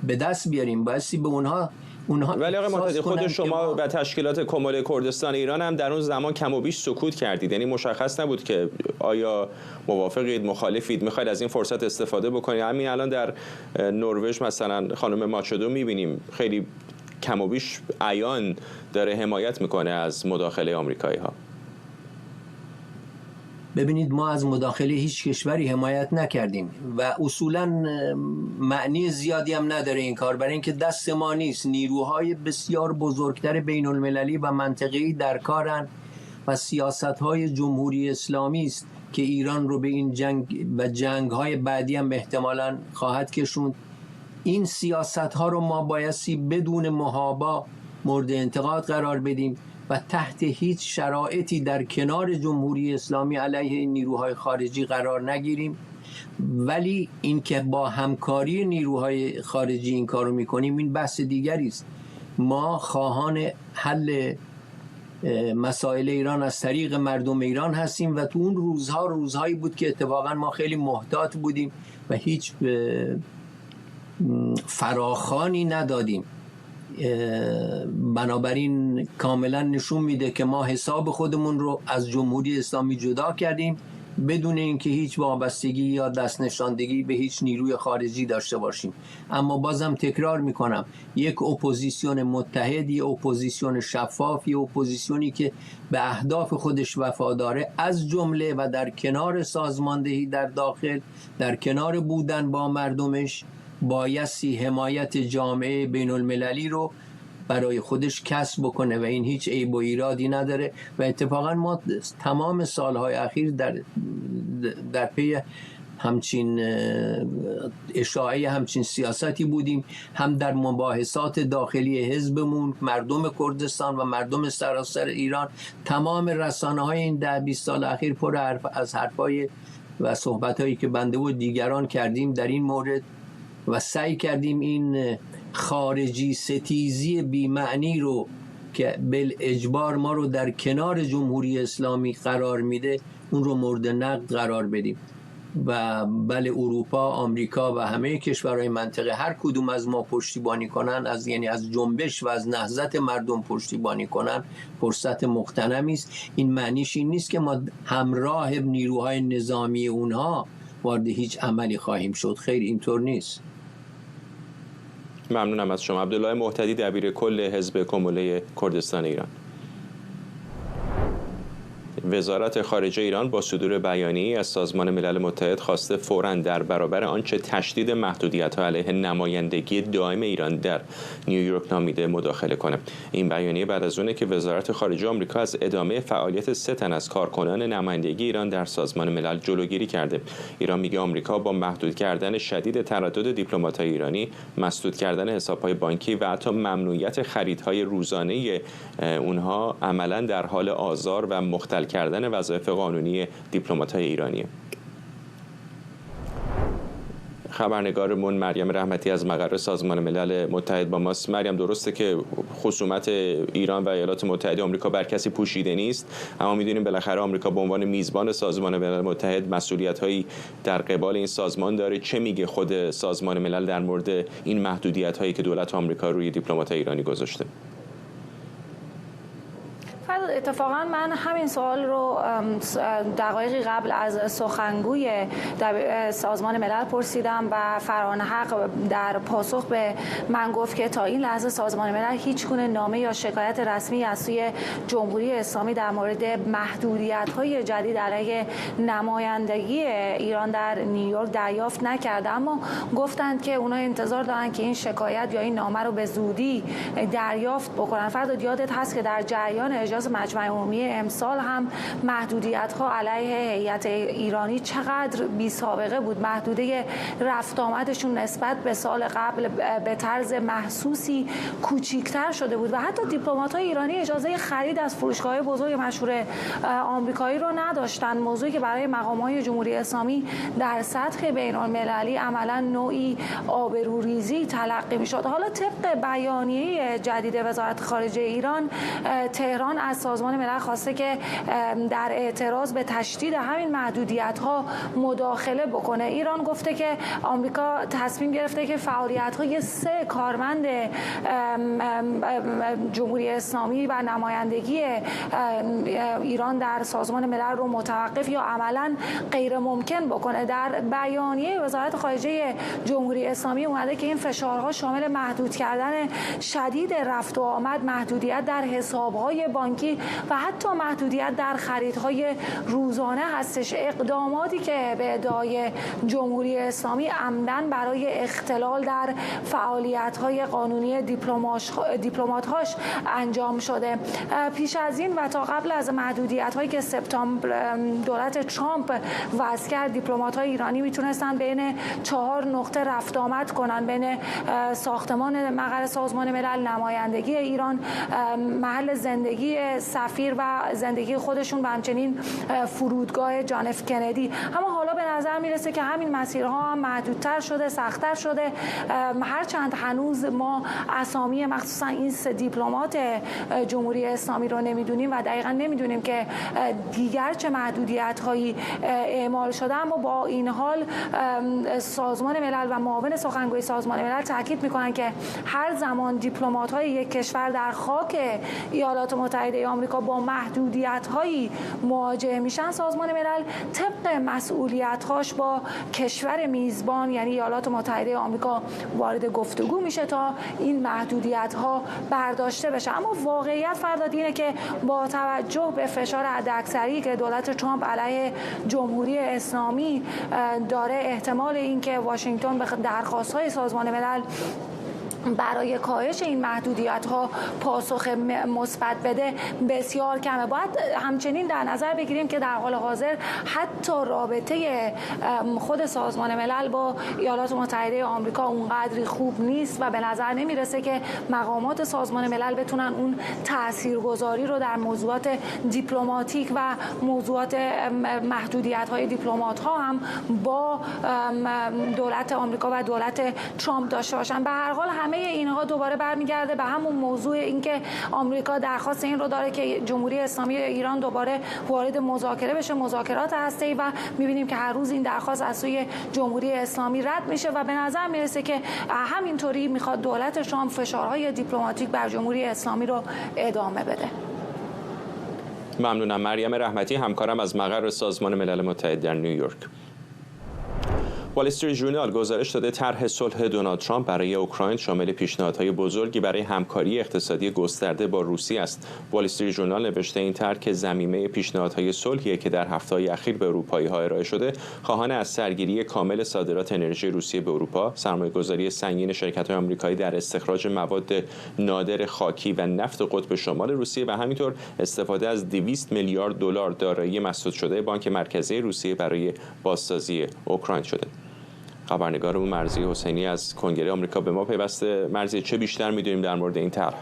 به دست بیاریم. بایستی به اونها ولی آقای معتدی، خود شما و تشکیلات کمال کردستان ایران هم در اون زمان کم و بیش سکوت کردید. یعنی مشخص نبود که آیا موافقید، مخالفید، میخواید از این فرصت استفاده بکنید. همین الان در نروژ مثلا خانم ماچدو میبینیم خیلی کم و بیش عیان داره حمایت میکنه از مداخله آمریکایی ها. ببینید، ما از مداخله هیچ کشوری حمایت نکردیم و اصولا معنی زیادی هم نداره این کار، برای اینکه دست ما نیست. نیروهای بسیار بزرگتر بین المللی و منطقه‌ای در کارن و سیاست‌های جمهوری اسلامی است که ایران رو به این جنگ و جنگ‌های بعدی هم احتمالاً خواهد کشوند. این سیاست‌ها رو ما بایستی بدون محابا مورد انتقاد قرار بدیم و تحت هیچ شرایطی در کنار جمهوری اسلامی علیه این نیروهای خارجی قرار نگیریم. ولی این که با همکاری نیروهای خارجی این کارو میکنیم، این بحث دیگری است. ما خواهان حل مسائل ایران از طریق مردم ایران هستیم و تو اون روزها روزهایی بود که اتفاقا ما خیلی محتاط بودیم و هیچ فراخوانی ندادیم. بنابراین کاملا نشون میده که ما حساب خودمون رو از جمهوری اسلامی جدا کردیم بدون اینکه هیچ وابستگی یا دست نشاندگی به هیچ نیروی خارجی داشته باشیم. اما بازم تکرار میکنم، یک اپوزیسیون متحد، یک اپوزیسیون شفاف، یک اپوزیسیونی که به اهداف خودش وفاداره، از جمله و در کنار سازماندهی در داخل، در کنار بودن با مردمش، بایستی حمایت جامعه بین المللی رو برای خودش کسب بکنه و این هیچ عیب و ایرادی نداره. و اتفاقا ما تمام سالهای اخیر در پی همچین اشاعه همچین سیاستی بودیم، هم در مباحثات داخلی حزبمون، مردم کردستان و مردم سراسر ایران. تمام رسانه‌های این 10-20 سال اخیر پر از حرفای و صحبت‌هایی که بنده و دیگران کردیم در این مورد و سعی کردیم این خارجی ستیزی بی‌معنی رو که بالاجبار ما رو در کنار جمهوری اسلامی قرار میده، اون رو مورد نقد قرار بدیم. و بله، اروپا، آمریکا و همه کشورهای منطقه هر کدوم از ما پشتیبانی کنن، یعنی از جنبش و از نهضت مردم پشتیبانی کنن، فرصت مغتنمی است. این معنیش این نیست که ما همراه نیروهای نظامی اونها وارد هیچ عملی خواهیم شد. خیر، اینطور نیست. ممنونم از شما. عبدالله محتدی، دبیر کل حزب کموله کردستان ایران. وزارت خارجه ایران با صدور بیانیه‌ای از سازمان ملل متحد خواسته فوراً در برابر آنچه تشدید محدودیت‌ها علیه نمایندگی دائم ایران در نیویورک نامیده مداخله کنه. این بیانیه بعد از اونه که وزارت خارجه آمریکا از ادامه فعالیت 3 تن از کارکنان نمایندگی ایران در سازمان ملل جلوگیری کرده. ایران میگه آمریکا با محدود کردن شدید تردد دیپلمات‌های ایرانی، مسدود کردن حساب‌های بانکی و حتی ممنوعیت خریدهای روزانه اونها عملاً در حال آزار و مختل کردن وظایف قانونی دیپلمات‌های ایرانیه. خبرنگارمون مریم رحمتی از مقر سازمان ملل متحد با ماست. مریم، درسته که خصومت ایران و ایالات متحده آمریکا بر کسی پوشیده نیست، اما می‌دونیم بالاخره آمریکا به عنوان میزبان سازمان ملل متحد مسئولیت‌هایی در قبال این سازمان داره. چه میگه خود سازمان ملل در مورد این محدودیت‌هایی که دولت آمریکا روی دیپلمات‌های ایرانی گذاشته؟ اتفاقا من همین سوال رو دقایقی قبل از سخنگوی سازمان ملل پرسیدم و فرهان حق در پاسخ به من گفت که تا این لحظه سازمان ملل هیچ گونه نامه یا شکایت رسمی از سوی جمهوری اسلامی در مورد محدودیت‌های جدید علیه نمایندگی ایران در نیویورک دریافت نکرده، اما گفتند که اونا انتظار دارن که این شکایت یا این نامه رو به زودی دریافت بکنن. فردا یادت هست که در جریان اجلاس مجمع عمومی امسال هم محدودیت‌ها علیه هیئت ایرانی چقدر بی سابقه بود. محدوده رفت آمدشون نسبت به سال قبل به طرز محسوسی کوچیک‌تر شده بود و حتی دیپلمات‌های ایرانی اجازه خرید از فروشگاه‌های بزرگ مشهور آمریکایی رو نداشتن، موضوعی که برای مقام‌های جمهوری اسلامی در سطح بین‌المللی عملاً نوعی آبروریزی تلقی می‌شد. حالا طبق بیانیه جدید وزارت خارجه ایران، تهران از سازمان ملل خواسته که در اعتراض به تشدید همین محدودیت‌ها مداخله بکنه. ایران گفته که آمریکا تصمیم گرفته که فعالیت‌های 3 کارمند جمهوری اسلامی و نمایندگی ایران در سازمان ملل رو متوقف یا عملاً غیر ممکن بکنه. در بیانیه وزارت خارجه جمهوری اسلامی اومده که این فشارها شامل محدود کردن شدید رفت و آمد، محدودیت در حساب‌های بانکی و حتی محدودیت در خریدهای روزانه هستش. اقداماتی که به ادعای جمهوری اسلامی عمدن برای اختلال در فعالیت‌های قانونی دیپلمات‌هاش انجام شده. پیش از این و تا قبل از محدودیت‌هایی که سپتامبر دولت ترامپ وضع کرد، دیپلمات‌های ایرانی میتونستن بین 4 نقطه رفت آمد کنن: بین ساختمان مقر سازمان ملل، نمایندگی ایران، محل زندگی سفیر و زندگی خودشون و همچنین فرودگاه جان اف کندی. اما حالا به نظر میرسه که همین مسیرها هم محدودتر شده، سخت‌تر شده، هرچند هنوز ما اسامی مخصوصا این 3 دیپلمات جمهوری اسلامی رو نمیدونیم و دقیقاً نمیدونیم که دیگر چه محدودیت‌هایی اعمال شده، اما با این حال سازمان ملل و معاون سخنگوی سازمان ملل تاکید میکنن که هر زمان دیپلمات‌های یک کشور در خاک ایالات متحده آمریکا با محدودیت‌هایی مواجه میشن، سازمان ملل طبق مسئولیت‌هاش با کشور میزبان یعنی ایالات متحده آمریکا وارد گفتگو میشه تا این محدودیت‌ها برداشته بشه. اما واقعیت فرداد اینه که با توجه به فشار حداکثری که دولت ترامپ علیه جمهوری اسلامی داره، احتمال اینکه واشنگتن به درخواست‌های سازمان ملل برای کاهش این محدودیت‌ها پاسخ مثبت بده بسیار کمه. باید همچنین در نظر بگیریم که در حال حاضر حتی رابطه خود سازمان ملل با ایالات متحده آمریکا اونقدری خوب نیست و به نظر نمیرسه که مقامات سازمان ملل بتونن اون تاثیرگذاری رو در موضوعات دیپلماتیک و موضوعات محدودیت‌های دیپلمات‌ها هم با دولت آمریکا و دولت ترامپ داشته باشن. به هر حال همه اینها دوباره برمیگرده به همون موضوع اینکه آمریکا درخواست این رو داره که جمهوری اسلامی ایران دوباره وارد مذاکره بشه، مذاکرات هسته‌ای، و می‌بینیم که هر روز این درخواست از سوی جمهوری اسلامی رد میشه و به نظر میرسه که همینطوری میخواد دولت شام فشارهای دیپلماتیک بر جمهوری اسلامی رو ادامه بده. ممنونم. مریم رحمتی، همکارم از مقر سازمان ملل متحد در نیویورک. وال استریت ژورنال گزارش داده طرح صلح دونالد ترامپ برای اوکراین شامل پیشنهادهای بزرگی برای همکاری اقتصادی گسترده با روسیه است. وال استریت ژورنال نوشته این طرح که ضمیمه پیشنهادهای صلحی که در هفته‌های اخیر به اروپایی‌ها ارائه شده، خواهان از سرگیری کامل صادرات انرژی روسیه به اروپا، سرمایه‌گذاری سنگین شرکت‌های آمریکایی در استخراج مواد نادر خاکی و نفت قطب شمال روسیه و همینطور استفاده از 200 میلیارد دلار دارایی مسدود شده بانک مرکزی روسیه برای بازسازی اوکراین شده. خبرنگارمون مرضیه حسینی از کنگره آمریکا به ما پیوسته. مرضیه، چه بیشتر می‌دونیم در مورد این طرح؟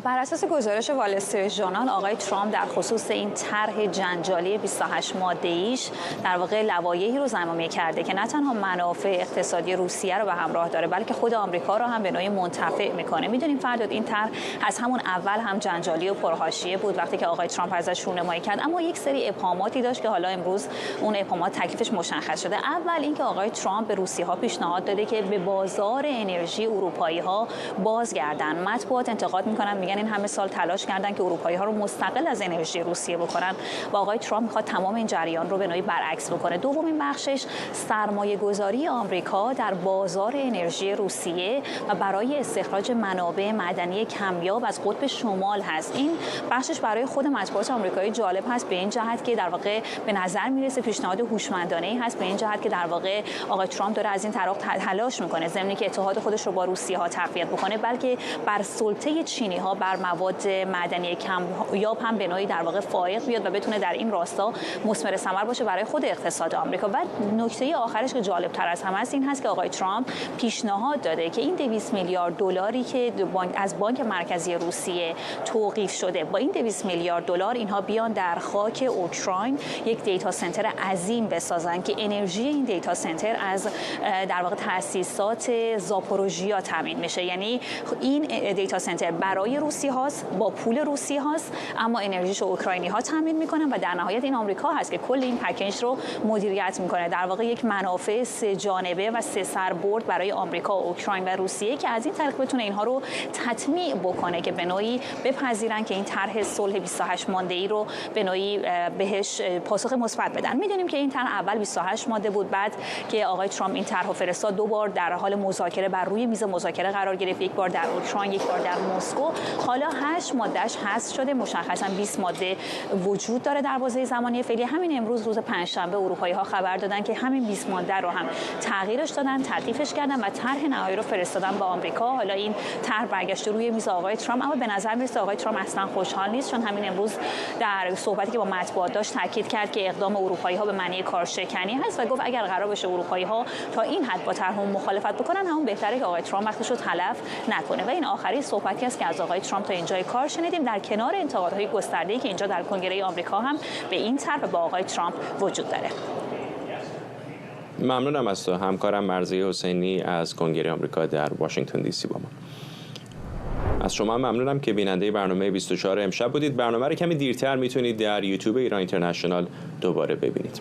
بر اساس گزارش وال استریت ژورنال، آقای ترامپ در خصوص این طرح جنجالی 28 ماده‌ایش در واقع لوایحی رو ضمیمه کرده که نه تنها منافع اقتصادی روسیه رو به همراه داره، بلکه خود آمریکا رو هم به نوعی منتفع میکنه. میدونیم فرداد این طرح از همون اول هم جنجالی و پرحاشیه بود وقتی که آقای ترامپ ازش رونمایی کرد، اما یک سری ابهاماتی داشت که حالا امروز اون ابهامات تکلیفش مشخص شده. اول اینکه آقای ترامپ به روسیه‌ها پیشنهاد داده که به بازار انرژی اروپایی‌ها بازگردن. مطبوعات انتقاد میکنن، میگن این همه سال تلاش کردن که اروپایی‌ها رو مستقل از انرژی روسیه بکنن و آقای ترامپ میخواد تمام این جریان رو به نوعی برعکس بکنه. دومین بخشش سرمایه‌گذاری آمریکا در بازار انرژی روسیه و برای استخراج منابع معدنی کمیاب از قطب شمال هست. این بخشش برای خود مطبوعات آمریکایی جالب هست به این جهت که در واقع به نظر میرسه پیشنهاد هوشمندانه‌ای هست، به این جهت که در واقع آقای ترامپ داره از این طرف تلاش میکنه ضمن که اتحاد خودش رو با روسیه‌ها تقویت بکنه، بلکه بر سلطه چینی‌ها بر مواد معدنی کمیاب هم به نوعی در واقع فائق بیاد و بتونه در این راستا مثمر ثمر باشه برای خود اقتصاد آمریکا. و نکته آخرش که جالب تر از همه است این هست که آقای ترامپ پیشنهاد داده که این 200 میلیارد دلاری که از بانک مرکزی روسیه توقیف شده، با این 200 میلیارد دلار اینها بیان در خاک اوکراین یک دیتا سنتر عظیم بسازن که انرژی این دیتا سنتر از در واقع تأسیسات زاپوروژیا تامین میشه. یعنی این دیتا سنتر برای روسیه هاست، با پول روسیه هاست، اما انرژیشو اوکراینی ها تامین میکنن و در نهایت این آمریکا هست که کل این پکیج رو مدیریت میکنه. در واقع یک منافع سه جانبه و سه سربرد برای آمریکا، اوکراین و روسیه که از این طریق بتونه اینها رو تطمیع بکنه که به نوعی بپذیرن که این طرح صلح 28 ماده‌ای رو به نوعی بهش پاسخ مثبت بدن. میدونیم که این طرح اول 28 ماده بود، بعد که آقای ترامپ این طرح فرستاد دو بار در حال مذاکره بر روی میز مذاکره قرار گرفت، یک بار در اوکراین، یک بار در مسکو. حالا 8 مادهش حذف شده، مشخصا 20 ماده وجود داره در بازه زمانی فعلی. همین امروز روز پنجشنبه اروپایی‌ها خبر دادن که همین 20 ماده رو هم تغییرش دادن، تضعیفش کردن و طرح نهایی رو فرستادن به آمریکا. حالا این طرح برگشته روی میز آقای ترامپ، اما به نظر میاد آقای ترامپ اصلا خوشحال نیست، چون همین امروز در صحبتی که با مطبوعات داشت تاکید کرد که اقدام اروپایی‌ها به معنی کارشکنی هست و گفت اگر قرار باشه اروپایی‌ها تا این حد با طرح مخالفت بکنن، همون بهتره که آقای ترامپ وقتش رو تلف نکنه. و این آخری صحبتی است که از آقای ترامپ تا اینجای کار شنیدیم، در کنار انتقادهای گسترده‌ای که اینجا در کنگره آمریکا هم به این طرح با آقای ترامپ وجود داره. ممنونم از تو همکارم مرضیه حسینی از کنگره آمریکا در واشنگتن دی سی با ما. از شما ممنونم که بیننده برنامه 24 امشب بودید. برنامه رو کمی دیرتر میتونید در یوتیوب ایران اینترنشنال دوباره ببینید.